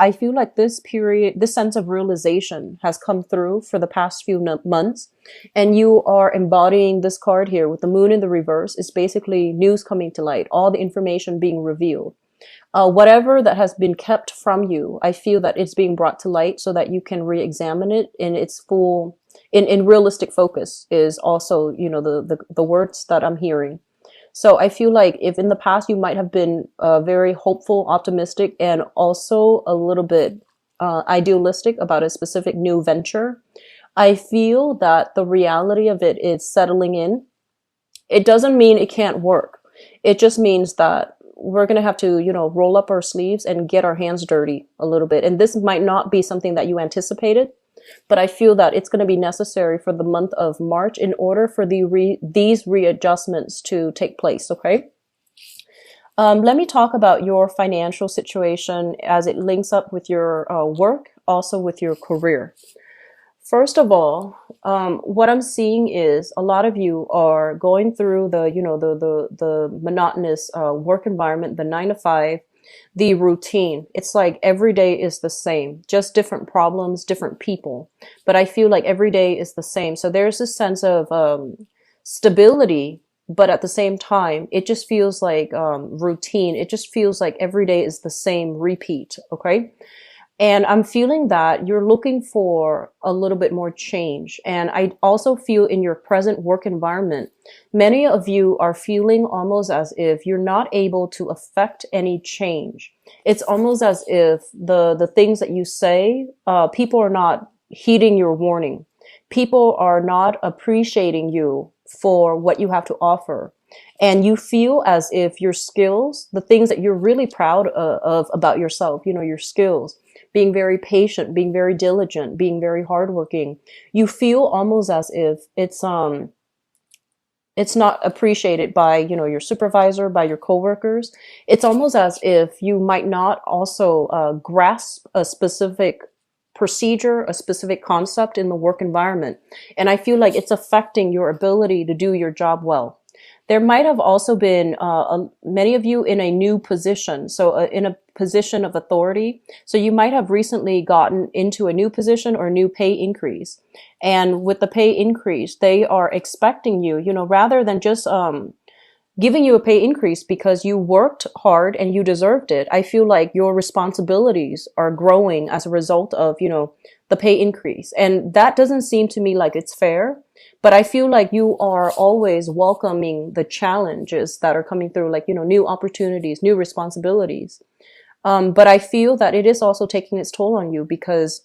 I feel like this period, this sense of realization has come through for the past few months, and you are embodying this card here with the moon in the reverse. It's basically news coming to light, all the information being revealed. Whatever that has been kept from you, I feel that it's being brought to light so that you can re-examine it in its full, in realistic focus is also, you know, the words that I'm hearing. So I feel like if in the past you might have been very hopeful, optimistic, and also a little bit idealistic about a specific new venture, I feel that the reality of it is settling in. It doesn't mean it can't work. It just means that we're going to have to, you know, roll up our sleeves and get our hands dirty a little bit. And this might not be something that you anticipated, but I feel that it's going to be necessary for the month of March in order for these readjustments to take place. Okay. Let me talk about your financial situation as it links up with your work, also with your career. First of all, what I'm seeing is a lot of you are going through the, you know, the monotonous work environment, the 9 to 5, the routine. It's like every day is the same, just different problems, different people. But I feel like every day is the same. So there's this sense of stability, but at the same time, it just feels like routine. It just feels like every day is the same repeat. Okay. And I'm feeling that you're looking for a little bit more change. And I also feel in your present work environment, many of you are feeling almost as if you're not able to affect any change. It's almost as if the things that you say, people are not heeding your warning. People are not appreciating you for what you have to offer. And you feel as if your skills, the things that you're really proud of about yourself, you know, your skills, being very patient, being very diligent, being very hardworking, you feel almost as if it's not appreciated by, you know, your supervisor, by your coworkers. It's almost as if you might not also grasp a specific procedure, a specific concept in the work environment. And I feel like it's affecting your ability to do your job well. There might have also been many of you in a new position, so in a position of authority. So you might have recently gotten into a new position or a new pay increase. And with the pay increase, they are expecting you, you know, rather than just giving you a pay increase because you worked hard and you deserved it. I feel like your responsibilities are growing as a result of, you know, the pay increase. And that doesn't seem to me like it's fair, but I feel like you are always welcoming the challenges that are coming through, like, you know, new opportunities, new responsibilities. But I feel that it is also taking its toll on you because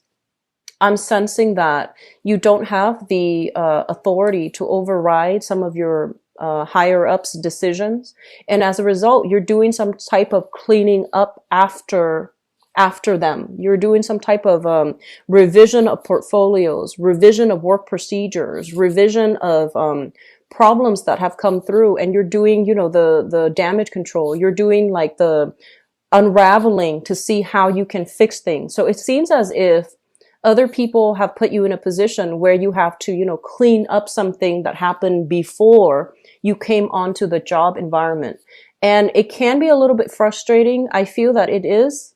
I'm sensing that you don't have the authority to override some of your higher ups decisions. And as a result, you're doing some type of cleaning up after them. You're doing some type of revision of portfolios, revision of work procedures, revision of problems that have come through. And you're doing, you know, the damage control. You're doing like the unraveling to see how you can fix things. So it seems as if other people have put you in a position where you have to, you know, clean up something that happened before you came onto the job environment. And it can be a little bit frustrating. I feel that it is.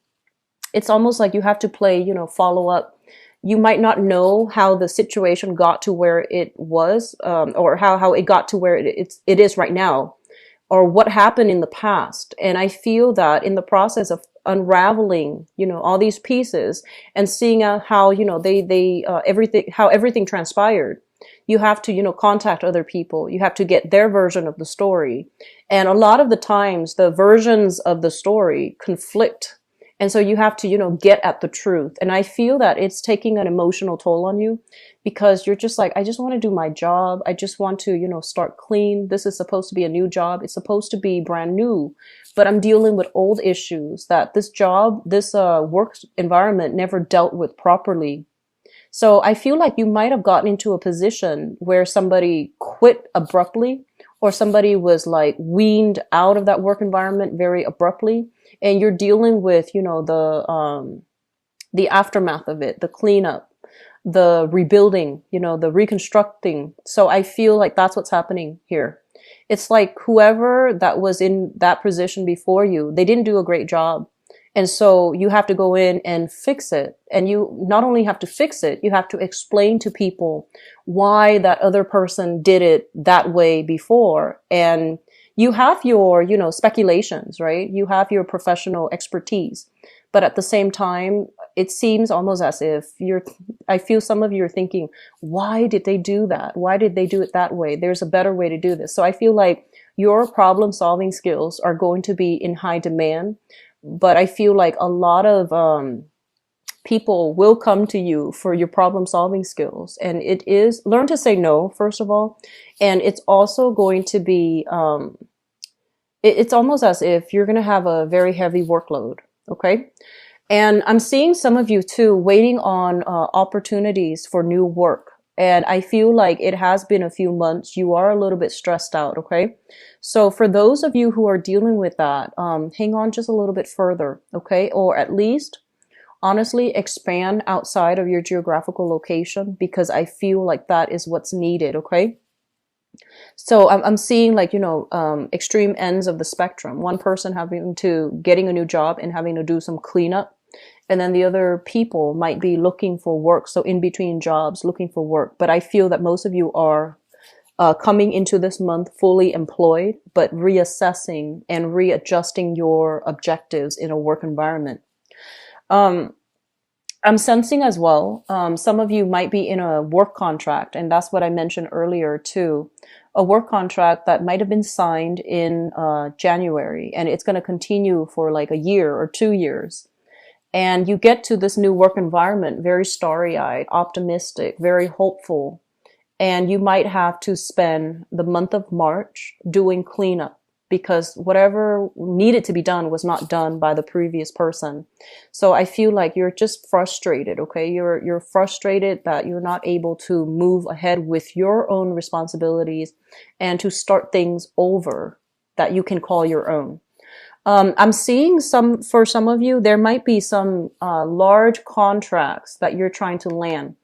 It's almost like you have to play, you know, follow up. You might not know how the situation got to where it was, or how it got to where it is right now, or what happened in the past. And I feel that in the process of unraveling, you know, all these pieces and seeing out how, you know, how everything transpired, you have to, you know, contact other people. You have to get their version of the story. And a lot of the times the versions of the story conflict. And so you have to, you know, get at the truth. And I feel that it's taking an emotional toll on you because you're just like, I just want to do my job. I just want to, you know, start clean. This is supposed to be a new job. It's supposed to be brand new, but I'm dealing with old issues that this job, this work environment never dealt with properly. So I feel like you might have gotten into a position where somebody quit abruptly, or somebody was like weaned out of that work environment very abruptly. And you're dealing with, you know, the aftermath of it, the cleanup, the rebuilding, you know, the reconstructing. So I feel like that's what's happening here. It's like whoever that was in that position before you, they didn't do a great job. And so you have to go in and fix it. And you not only have to fix it, you have to explain to people why that other person did it that way before. And you have your, speculations, right? You have your professional expertise. But at the same time, it seems almost as if I feel some of you are thinking, why did they do that? Why did they do it that way? There's a better way to do this. So I feel like your problem solving skills are going to be in high demand. But I feel like a lot of people will come to you for your problem solving skills. And it is learn to say no, first of all. And it's also going to be, it's almost as if you're going to have a very heavy workload. Okay. And I'm seeing some of you too waiting on opportunities for new work. And I feel like it has been a few months. You are a little bit stressed out. Okay. So for those of you who are dealing with that, hang on just a little bit further. Okay. Or at least honestly expand outside of your geographical location, because I feel like that is what's needed. Okay. So I'm seeing like, extreme ends of the spectrum. One person getting a new job and having to do some cleanup. And then the other people might be looking for work. So in between jobs, looking for work. But I feel that most of you are coming into this month fully employed, but reassessing and readjusting your objectives in a work environment. I'm sensing as well, some of you might be in a work contract, and that's what I mentioned earlier too. A work contract that might have been signed in January, and it's going to continue for like a year or 2 years. And you get to this new work environment very starry-eyed, optimistic, very hopeful. And you might have to spend the month of March doing cleanup because whatever needed to be done was not done by the previous person. So I feel like you're just frustrated, okay? You're frustrated that you're not able to move ahead with your own responsibilities and to start things over that you can call your own. I'm seeing for some of you, there might be some large contracts that you're trying to land.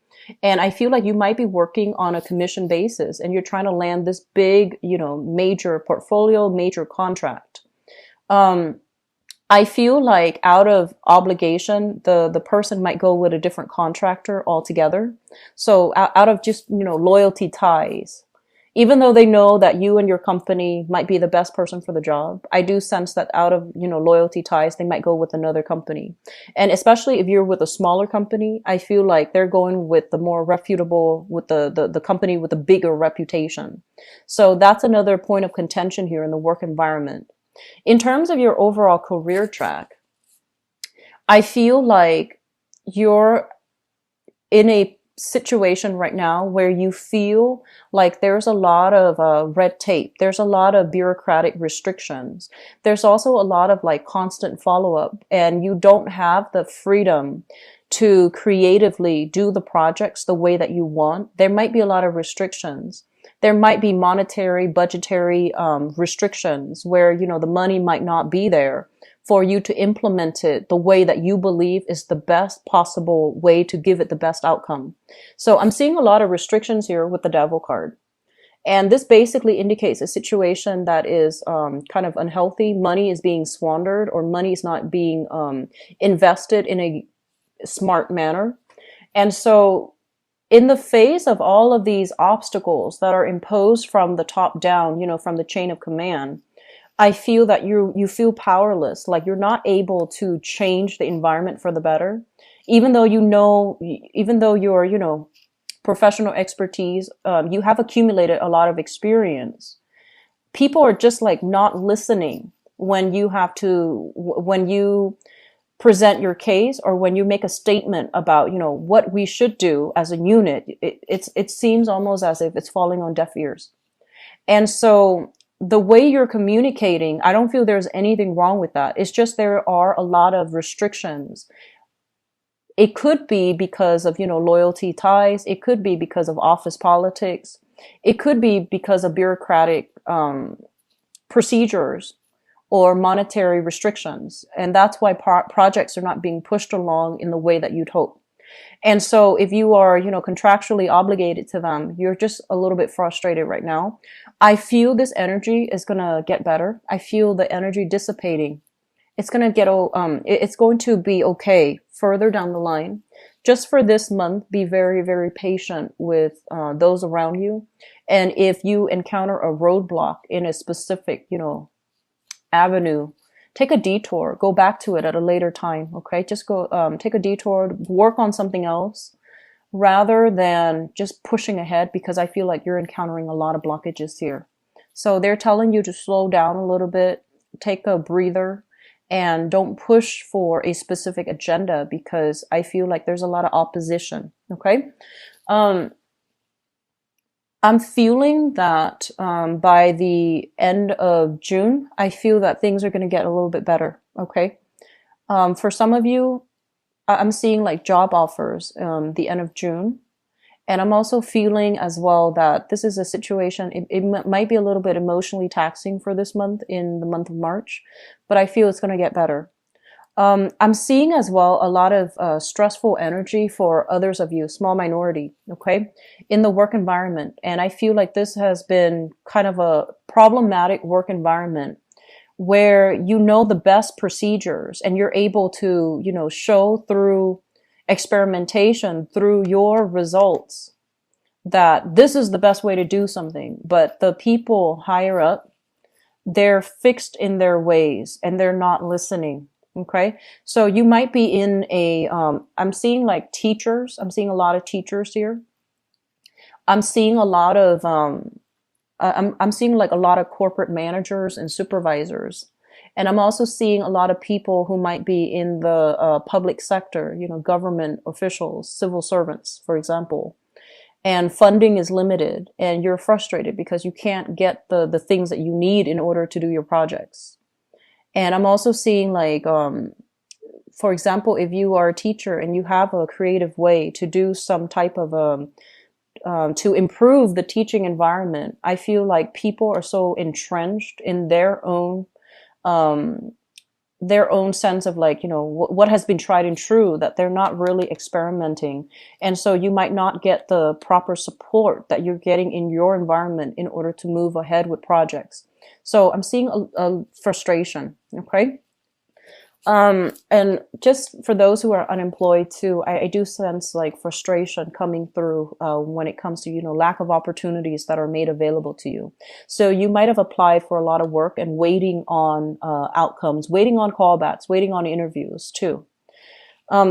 And I feel like you might be working on a commission basis and you're trying to land this big, major portfolio, major contract. I feel like out of obligation, the person might go with a different contractor altogether. So out of just, loyalty ties. Even though they know that you and your company might be the best person for the job, I do sense that out of, loyalty ties, they might go with another company. And especially if you're with a smaller company, I feel like they're going with the more reputable, with the company with a bigger reputation. So that's another point of contention here in the work environment. In terms of your overall career track, I feel like you're in a situation right now where you feel like there's a lot of red tape. There's a lot of bureaucratic restrictions. There's also a lot of like constant follow-up, and you don't have the freedom to creatively do the projects the way that you want. There might be a lot of restrictions. There might be monetary, budgetary restrictions where, the money might not be there for you to implement it the way that you believe is the best possible way to give it the best outcome. So I'm seeing a lot of restrictions here with the Devil card. And this basically indicates a situation that is kind of unhealthy. Money is being squandered, or money is not being invested in a smart manner. And so in the face of all of these obstacles that are imposed from the top down, from the chain of command, I feel that you feel powerless, like you're not able to change the environment for the better, even though your professional expertise, you have accumulated a lot of experience. People are just like not listening when you present your case, or when you make a statement about what we should do as a unit. It seems almost as if it's falling on deaf ears. And so the way you're communicating, I don't feel there's anything wrong with that. It's just there are a lot of restrictions. It could be because of, loyalty ties. It could be because of office politics. It could be because of bureaucratic procedures or monetary restrictions. And that's why projects are not being pushed along in the way that you'd hope. And so if you are, contractually obligated to them, you're just a little bit frustrated right now. I feel this energy is going to get better. I feel the energy dissipating. It's going to get, it's going to be okay further down the line. Just for this month, be very, very patient with those around you. And if you encounter a roadblock in a specific, avenue, take a detour, go back to it at a later time. Okay. Just go, take a detour, work on something else rather than just pushing ahead, because I feel like you're encountering a lot of blockages here. So they're telling you to slow down a little bit, take a breather, and don't push for a specific agenda, because I feel like there's a lot of opposition. Okay. I'm feeling that by the end of June, I feel that things are going to get a little bit better. Okay. For some of you, I'm seeing like job offers the end of June. And I'm also feeling as well that this is a situation, it might be a little bit emotionally taxing for this month, in the month of March, but I feel it's going to get better. I'm seeing as well a lot of stressful energy for others of you, small minority, okay, in the work environment. And I feel like this has been kind of a problematic work environment where you know the best procedures and you're able to, show through experimentation, through your results, that this is the best way to do something. But the people higher up, they're fixed in their ways and they're not listening. Okay. So you might be in a, I'm seeing like teachers. I'm seeing a lot of teachers here. I'm seeing a lot of, I'm seeing like a lot of corporate managers and supervisors. And I'm also seeing a lot of people who might be in the public sector, government officials, civil servants, for example. And funding is limited and you're frustrated because you can't get the things that you need in order to do your projects. And I'm also seeing like, for example, if you are a teacher and you have a creative way to do some type of, to improve the teaching environment, I feel like people are so entrenched in their own sense of like, what has been tried and true, that they're not really experimenting. And so you might not get the proper support that you're getting in your environment in order to move ahead with projects. So I'm seeing a frustration. Okay. And just for those who are unemployed too, I do sense like frustration coming through when it comes to, lack of opportunities that are made available to you. So you might have applied for a lot of work and waiting on outcomes, waiting on callbacks, waiting on interviews too.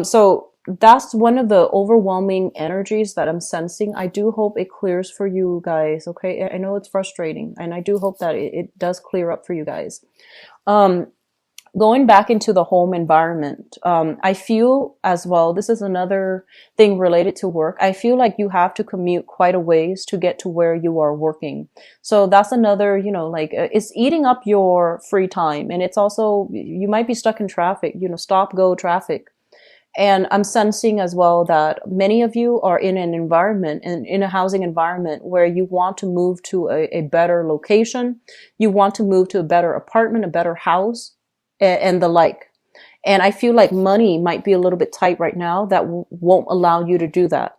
So that's one of the overwhelming energies that I'm sensing. I do hope it clears for you guys. Okay. I know it's frustrating and I do hope that it does clear up for you guys. Going back into the home environment, I feel as well, this is another thing related to work. I feel like you have to commute quite a ways to get to where you are working. So that's another, it's eating up your free time. And it's also, you might be stuck in traffic, stop, go traffic. And I'm sensing as well that many of you are in an environment and in a housing environment where you want to move to a better location. You want to move to a better apartment, a better house, and the like. And I feel like money might be a little bit tight right now that won't allow you to do that.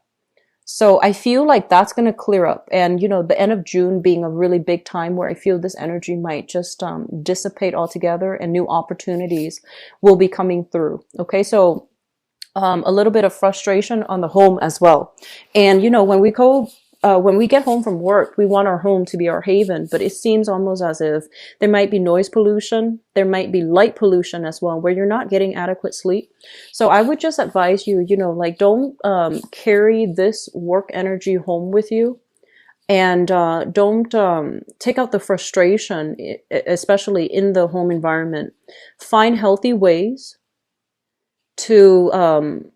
So I feel like that's going to clear up. And, the end of June being a really big time where I feel this energy might just dissipate altogether and new opportunities will be coming through. Okay, so a little bit of frustration on the home as well. And, when we get home from work, we want our home to be our haven, but it seems almost as if there might be noise pollution. There might be light pollution as well, where you're not getting adequate sleep. So I would just advise you, don't carry this work energy home with you. And don't take out the frustration, especially in the home environment. Find healthy ways to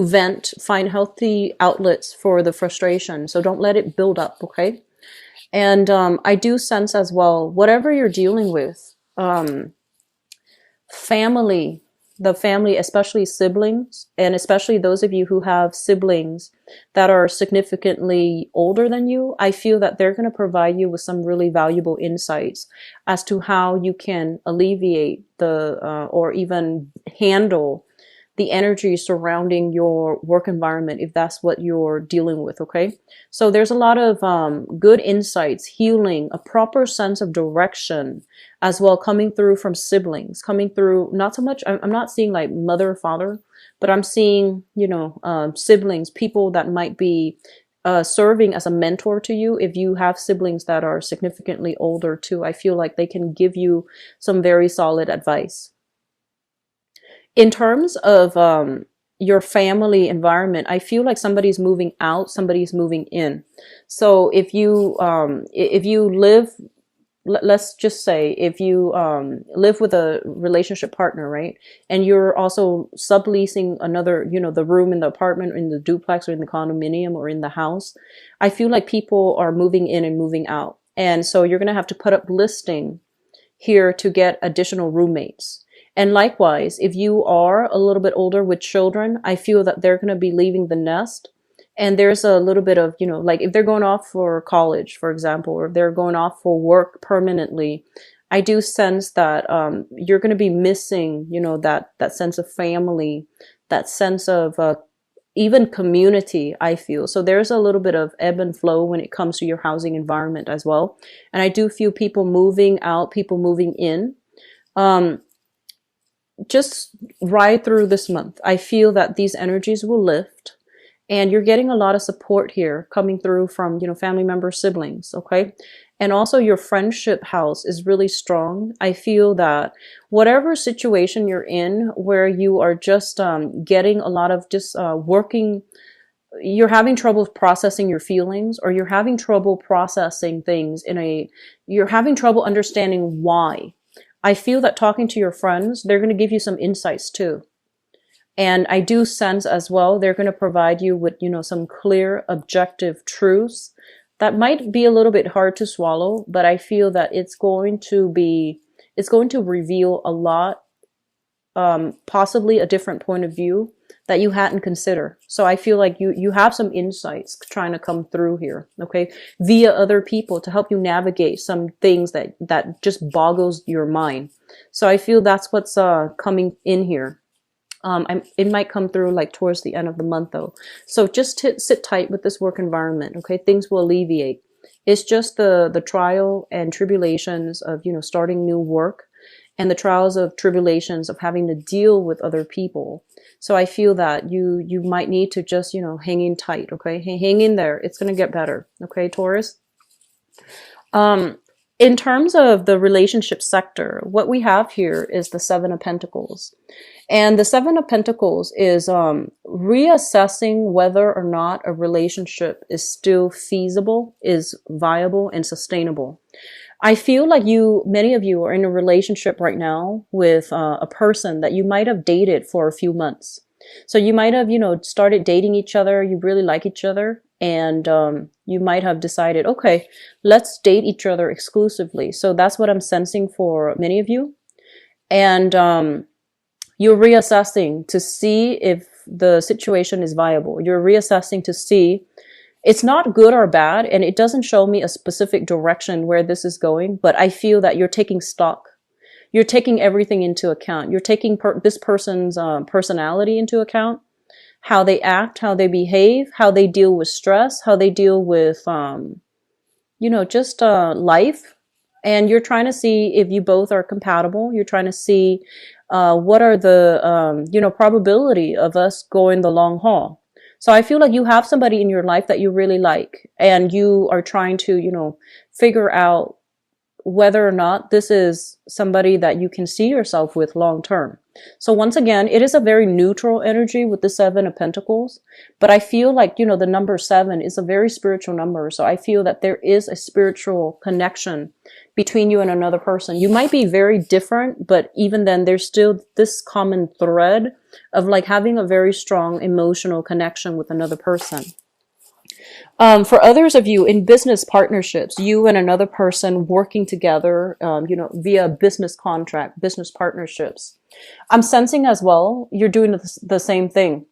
vent, find healthy outlets for the frustration. So don't let it build up, okay? And I do sense as well, whatever you're dealing with, family, the family, especially siblings, and especially those of you who have siblings that are significantly older than you, I feel that they're going to provide you with some really valuable insights as to how you can alleviate or even handle the energy surrounding your work environment, if that's what you're dealing with. Okay. So there's a lot of good insights, healing, a proper sense of direction as well, coming through from siblings, coming through, not so much, I'm not seeing like mother or father, but I'm seeing, siblings, people that might be serving as a mentor to you. If you have siblings that are significantly older too, I feel like they can give you some very solid advice. In terms of your family environment, I feel like somebody's moving out, somebody's moving in. So if you live, let's just say if you live with a relationship partner, right? And you're also subleasing another, the room in the apartment, or in the duplex, or in the condominium, or in the house. I feel like people are moving in and moving out. And so you're going to have to put up listing here to get additional roommates. And likewise, if you are a little bit older with children, I feel that they're going to be leaving the nest. And there's a little bit of, like if they're going off for college, for example, or if they're going off for work permanently, I do sense that you're going to be missing, that sense of family, that sense of even community, I feel. So there's a little bit of ebb and flow when it comes to your housing environment as well. And I do feel people moving out, people moving in. Just ride through this month. I feel that these energies will lift. And you're getting a lot of support here coming through from, family members, siblings, okay? And also your friendship house is really strong. I feel that whatever situation you're in where you are just getting a lot of just working, you're having trouble processing your feelings, or you're having trouble processing things you're having trouble understanding why. I feel that talking to your friends, they're going to give you some insights too. And I do sense as well, they're going to provide you with, some clear, objective truths that might be a little bit hard to swallow, but I feel that it's going to reveal a lot, possibly a different point of view that you hadn't considered. So I feel like you have some insights trying to come through here, okay, via other people to help you navigate some things that just boggles your mind. So I feel that's what's coming in here. It might come through like towards the end of the month though. So just sit tight with this work environment, okay? Things will alleviate. It's just the trial and tribulations of, starting new work, and the trials of tribulations of having to deal with other people. So I feel that you might need to just, hang in tight, okay? Hang in there. It's going to get better, okay, Taurus? In terms of the relationship sector, what we have here is the Seven of Pentacles. And the Seven of Pentacles is reassessing whether or not a relationship is still feasible, is viable, and sustainable. I feel like many of you are in a relationship right now with a person that you might have dated for a few months. So you might have, started dating each other, you really like each other, and you might have decided, okay, let's date each other exclusively. So that's what I'm sensing for many of you. And you're reassessing to see if the situation is viable. You're reassessing to see it's not good or bad, and it doesn't show me a specific direction where this is going, but I feel that you're taking stock. You're taking everything into account. You're taking this person's personality into account, how they act, how they behave, how they deal with stress, how they deal with, just life. And you're trying to see if you both are compatible. You're trying to see what are the, probability of us going the long haul. So I feel like you have somebody in your life that you really like, and you are trying to, figure out whether or not this is somebody that you can see yourself with long term. So once again, it is a very neutral energy with the Seven of Pentacles, but I feel like, the number 7 is a very spiritual number. So I feel that there is a spiritual connection between you and another person. You might be very different, but even then there's still this common thread of like having a very strong emotional connection with another person. For others of you in business partnerships, you and another person working together, via business contract, business partnerships. I'm sensing as well, you're doing the same thing.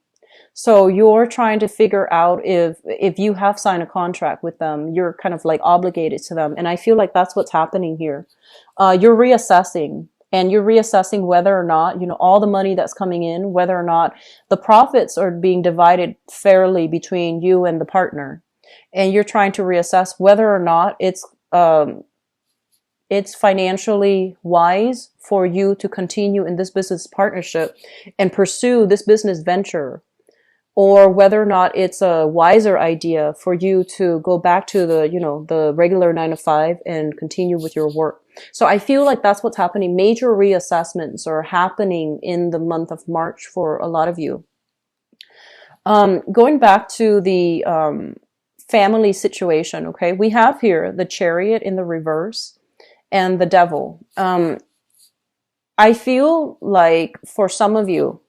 So you're trying to figure out if you have signed a contract with them, you're kind of like obligated to them. And I feel like that's what's happening here. You're reassessing and you're reassessing whether or not, all the money that's coming in, whether or not the profits are being divided fairly between you and the partner. And you're trying to reassess whether or not it's financially wise for you to continue in this business partnership and pursue this business venture, or whether or not it's a wiser idea for you to go back to the regular 9 to 5 and continue with your work. So I feel like that's what's happening. Major reassessments are happening in the month of March for a lot of you. Going back to the family situation, okay, we have here the Chariot in the reverse and the Devil. I feel like for some of you,